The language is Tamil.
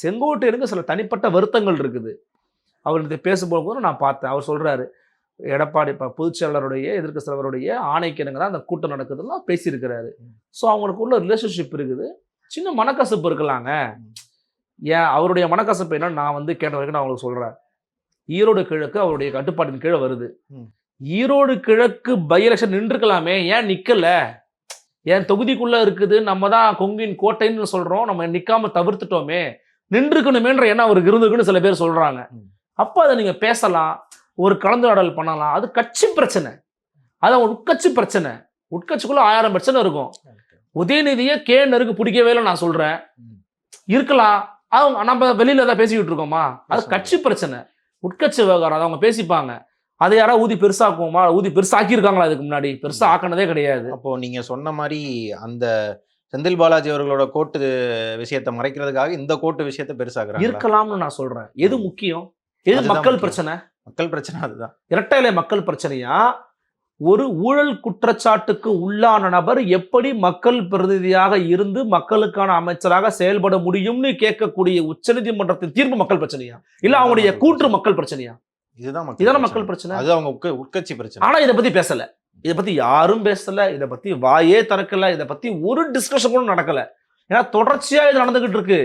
செங்கோட்டையனுக்கு சில தனிப்பட்ட வருத்தங்கள் இருக்குது. அவர்கிட்ட பேசும்போது நான் பார்த்தேன். அவர் சொல்றாரு, எடப்பாடி பொதுச் செயலாளருடைய எதிர்க்கட்சி தலைவருடைய ஆணைக்கு இணங்க தான் அந்த கூட்டம் நடக்குதுலாம் பேசியிருக்கிறாரு. ஸோ அவங்களுக்குள்ள ரிலேஷன்ஷிப் இருக்குது. சின்ன மனக்கசப்பு இருக்கலாங்க. ஏன் அவருடைய மனக்கசப்பு என்ன, நான் வந்து கேட்ட வரைக்கும் நான் அவங்களுக்கு சொல்றேன். ஈரோடு கிழக்கு அவருடைய கட்டுப்பாட்டின் கீழே வருது. ஈரோடு கிழக்கு பை எலெக்ஷன் நின்றுக்கலாமே, ஏன் நிக்கல? என் தொகுதிக்குள்ள இருக்குது, நம்ம தான் கொங்கின் கோட்டைன்னு சொல்றோம், நம்ம நிக்காம தவிர்த்துட்டோமே, நின்றுக்கணுமேன்ற எண்ணம் அவருக்கு இருந்துக்குன்னு சில பேர் சொல்றாங்க. அப்ப அதை நீங்க பேசலாம், ஒரு கலந்துரையாடல் பண்ணலாம். அது கட்சி பிரச்சனை, அது உட்கட்சி பிரச்சனை. உட்கட்சிக்குள்ள 1000 பிரச்சனை இருக்கும். உதயநிதியை கேனருக்கு பிடிக்கவே இல்லை நான் சொல்றேன், இருக்கலாம். அவங்க நம்ம வெளியில தான் பேசிக்கிட்டு இருக்கோமா, அது கட்சி பிரச்சனை, உட்கட்சி விவகாரம். அதை அவங்க பேசிப்பாங்க. அதை யாராவது ஊதி பெருசாக்குவோமா? ஊதி பெருசாக்கி இருக்காங்களா? அதுக்கு முன்னாடி பெருசா ஆக்கினதே கிடையாது. அப்போ நீங்க சொன்ன மாதிரி அந்த செந்தில் பாலாஜி அவர்களோட கோட்டு விஷயத்தை மறைக்கிறதுக்காக இந்த கோட்டு விஷயத்தை பெருசாக்குறாங்க இருக்கலாம்னு நான் சொல்றேன். எது முக்கியம்? எது மக்கள் பிரச்சனை? மக்கள் பிரச்சனை அதுதான். இரட்டை இலை மக்கள் பிரச்சனையா? ஒரு ஊழல் குற்றச்சாட்டுக்கு உள்ளான நபர் எப்படி மக்கள் பிரதிநிதியாக இருந்து மக்களுக்கான அமைச்சராக செயல்பட முடியும்னு கேட்கக்கூடிய உச்சநீதிமன்றத்தின் தீர்ப்பு மக்கள் பிரச்சனையா? இல்ல அவங்களுடைய கூற்று மக்கள் பிரச்சனையா? இதுதான் மக்கள் பிரச்சனை. அது அவங்க உட்கட்சி பிரச்சனை. ஆனா இதை பத்தி பேசல, இதை பத்தி யாரும் பேசல, இதை பத்தி வாயே திறக்கல, இதை பத்தி ஒரு டிஸ்கஷன் கூட நடக்கல. ஏன்னா தொடர்ச்சியா இது நடந்துகிட்டு இருக்கு.